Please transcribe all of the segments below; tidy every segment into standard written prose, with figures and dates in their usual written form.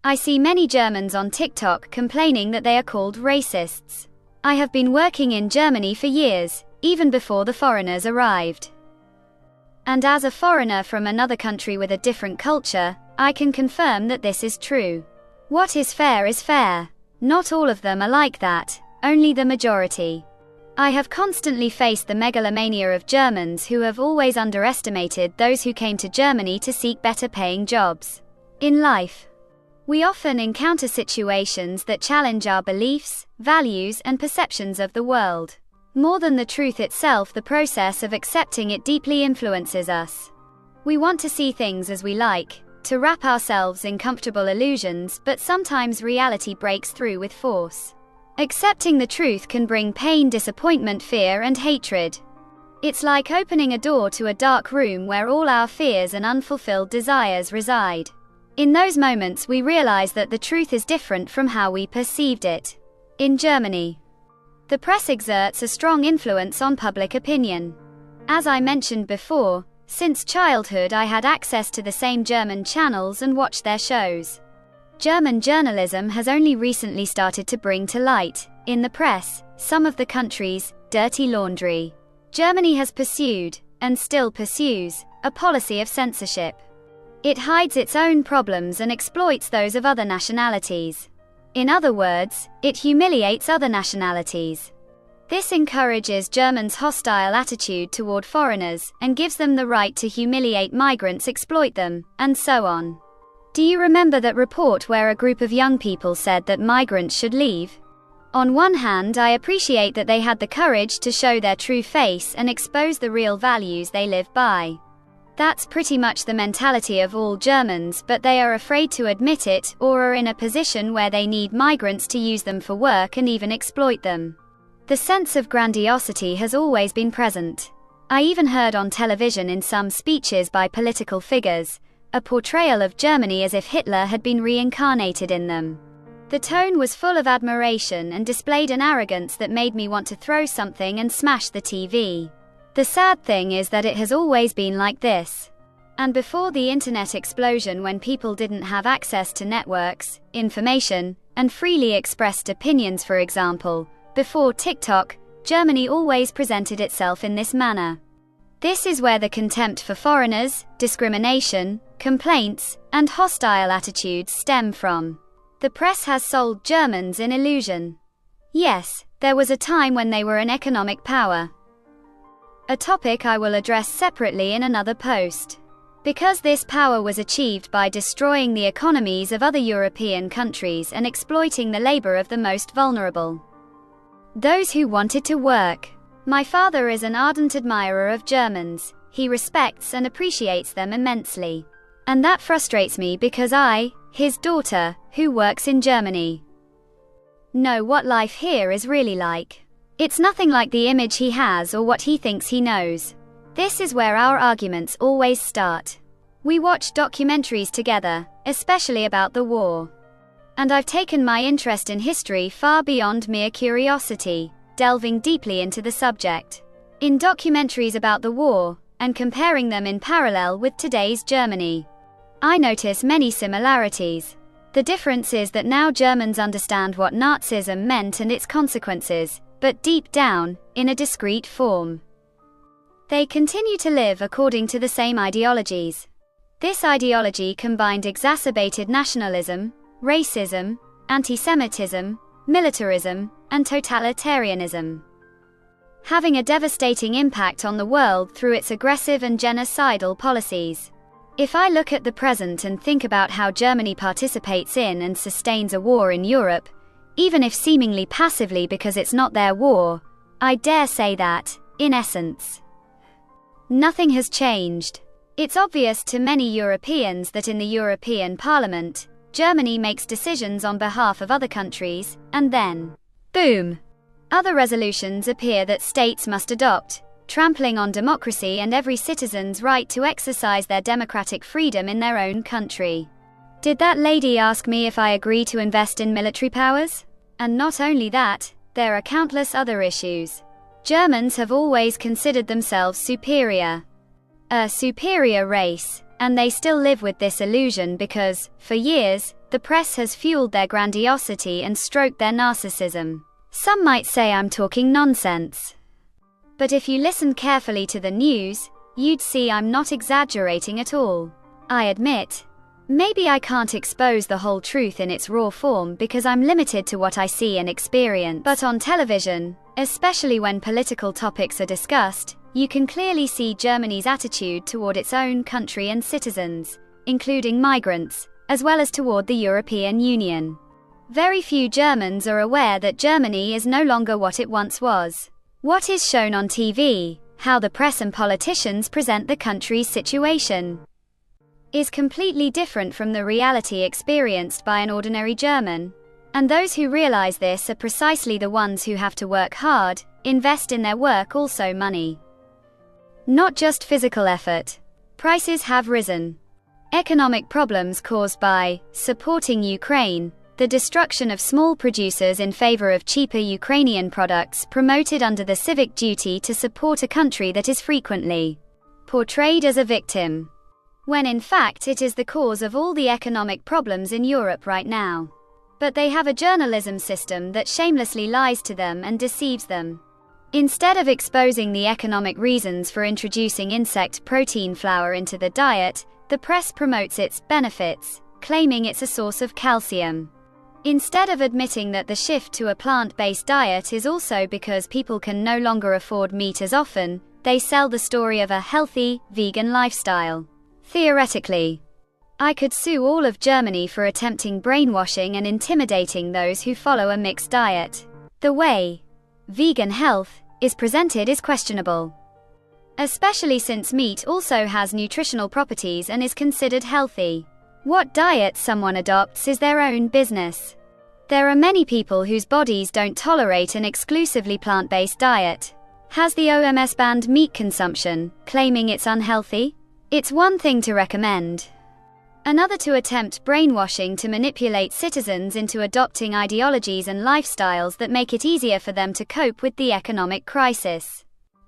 I see many Germans on TikTok complaining that they are called racists. I have been working in Germany for years, even before the foreigners arrived. And as a foreigner from another country with a different culture, I can confirm that this is true. What is fair is fair. Not all of them are like that, only the majority. I have constantly faced the megalomania of Germans who have always underestimated those who came to Germany to seek better paying jobs. In life, we often encounter situations that challenge our beliefs, values, and perceptions of the world. More than the truth itself, the process of accepting it deeply influences us. We want to see things as we like, to wrap ourselves in comfortable illusions, but sometimes reality breaks through with force. Accepting the truth can bring pain, disappointment, fear, and hatred. It's like opening a door to a dark room where all our fears and unfulfilled desires reside. In those moments, we realize that the truth is different from how we perceived it. In Germany, the press exerts a strong influence on public opinion. As I mentioned before, since childhood I had access to the same German channels and watched their shows. German journalism has only recently started to bring to light, in the press, some of the country's dirty laundry. Germany has pursued, and still pursues, a policy of censorship. It hides its own problems and exploits those of other nationalities. In other words, it humiliates other nationalities. This encourages Germans' hostile attitude toward foreigners and gives them the right to humiliate migrants, exploit them, and so on. Do you remember that report where a group of young people said that migrants should leave? On one hand, I appreciate that they had the courage to show their true face and expose the real values they live by. That's pretty much the mentality of all Germans, but they are afraid to admit it or are in a position where they need migrants to use them for work and even exploit them. The sense of grandiosity has always been present. I even heard on television in some speeches by political figures, a portrayal of Germany as if Hitler had been reincarnated in them. The tone was full of admiration and displayed an arrogance that made me want to throw something and smash the TV. The sad thing is that it has always been like this. And before the internet explosion, when people didn't have access to networks, information, and freely expressed opinions, for example, before TikTok, Germany always presented itself in this manner. This is where the contempt for foreigners, discrimination, complaints, and hostile attitudes stem from. The press has sold Germans an illusion. Yes, there was a time when they were an economic power. A topic I will address separately in another post. Because this power was achieved by destroying the economies of other European countries and exploiting the labor of the most vulnerable. Those who wanted to work. My father is an ardent admirer of Germans. He respects and appreciates them immensely. And that frustrates me because I, his daughter, who works in Germany, know what life here is really like. It's nothing like the image he has or what he thinks he knows. This is where our arguments always start. We watch documentaries together, especially about the war. And I've taken my interest in history far beyond mere curiosity, delving deeply into the subject. In documentaries about the war, and comparing them in parallel with today's Germany, I notice many similarities. The difference is that now Germans understand what Nazism meant and its consequences, but deep down, in a discrete form. They continue to live according to the same ideologies. This ideology combined exacerbated nationalism, racism, anti-Semitism, militarism, and totalitarianism, having a devastating impact on the world through its aggressive and genocidal policies. If I look at the present and think about how Germany participates in and sustains a war in Europe, even if seemingly passively because it's not their war, I dare say that, in essence, nothing has changed. It's obvious to many Europeans that in the European Parliament, Germany makes decisions on behalf of other countries, and then, boom! Other resolutions appear that states must adopt, trampling on democracy and every citizen's right to exercise their democratic freedom in their own country. Did that lady ask me if I agree to invest in military powers? And not only that, there are countless other issues. Germans have always considered themselves superior. A superior race, and they still live with this illusion because, for years, The press has fueled their grandiosity and stroked their narcissism. Some might say I'm talking nonsense. But if you listened carefully to the news, you'd see I'm not exaggerating at all. I admit, maybe I can't expose the whole truth in its raw form because I'm limited to what I see and experience. But on television, especially when political topics are discussed, you can clearly see Germany's attitude toward its own country and citizens, including migrants, as well as toward the European Union. Very few Germans are aware that Germany is no longer what it once was. What is shown on TV, how the press and politicians present the country's situation, is completely different from the reality experienced by an ordinary German. And those who realize this are precisely the ones who have to work hard, invest in their work, also money. Not just physical effort. Prices have risen. Economic problems caused by supporting Ukraine, the destruction of small producers in favor of cheaper Ukrainian products promoted under the civic duty to support a country that is frequently portrayed as a victim, when in fact it is the cause of all the economic problems in Europe right now. But they have a journalism system that shamelessly lies to them and deceives them. Instead of exposing the economic reasons for introducing insect protein flour into the diet, the press promotes its benefits, claiming it's a source of calcium. Instead of admitting that the shift to a plant-based diet is also because people can no longer afford meat as often, they sell the story of a healthy, vegan lifestyle. Theoretically, I could sue all of Germany for attempting brainwashing and intimidating those who follow a mixed diet. The way vegan health is presented is questionable, especially since meat also has nutritional properties and is considered healthy. What diet someone adopts is their own business. There are many people whose bodies don't tolerate an exclusively plant-based diet. Has the OMS banned meat consumption, claiming it's unhealthy? It's one thing to recommend. Another to attempt brainwashing to manipulate citizens into adopting ideologies and lifestyles that make it easier for them to cope with the economic crisis.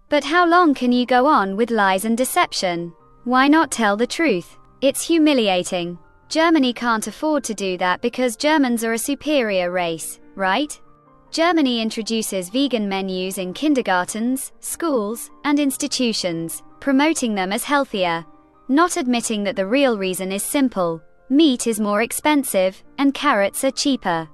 But how long can you go on with lies and deception? Why not tell the truth? It's humiliating. Germany can't afford to do that because Germans are a superior race, right? Germany introduces vegan menus in kindergartens, schools, and institutions, promoting them as healthier, not admitting that the real reason is simple: meat is more expensive, and carrots are cheaper.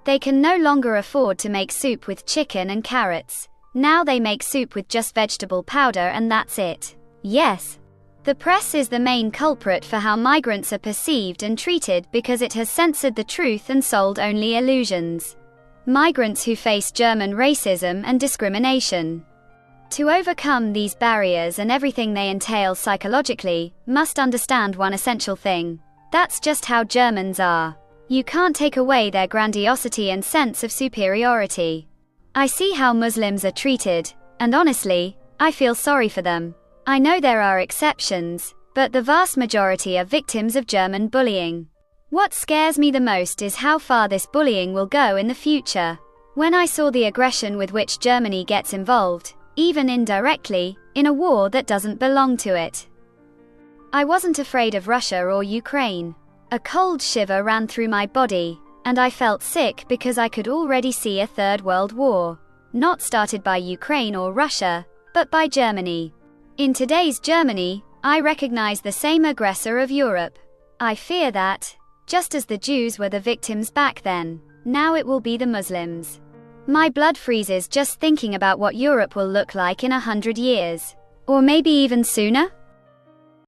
They can no longer afford to make soup with chicken and carrots. Now they make soup with just vegetable powder and that's it. Yes. The press is the main culprit for how migrants are perceived and treated because it has censored the truth and sold only illusions. Migrants who face German racism and discrimination. To overcome these barriers and everything they entail psychologically, must understand one essential thing. That's just how Germans are. You can't take away their grandiosity and sense of superiority. I see how Muslims are treated, and honestly, I feel sorry for them. I know there are exceptions, but the vast majority are victims of German bullying. What scares me the most is how far this bullying will go in the future. When I saw the aggression with which Germany gets involved, even indirectly, in a war that doesn't belong to it, I wasn't afraid of Russia or Ukraine. A cold shiver ran through my body, and I felt sick because I could already see a third world war, not started by Ukraine or Russia, but by Germany. In today's Germany, I recognize the same aggressor of Europe. I fear that, just as the Jews were the victims back then, now it will be the Muslims. My blood freezes just thinking about what Europe will look like in 100 years. Or maybe even sooner?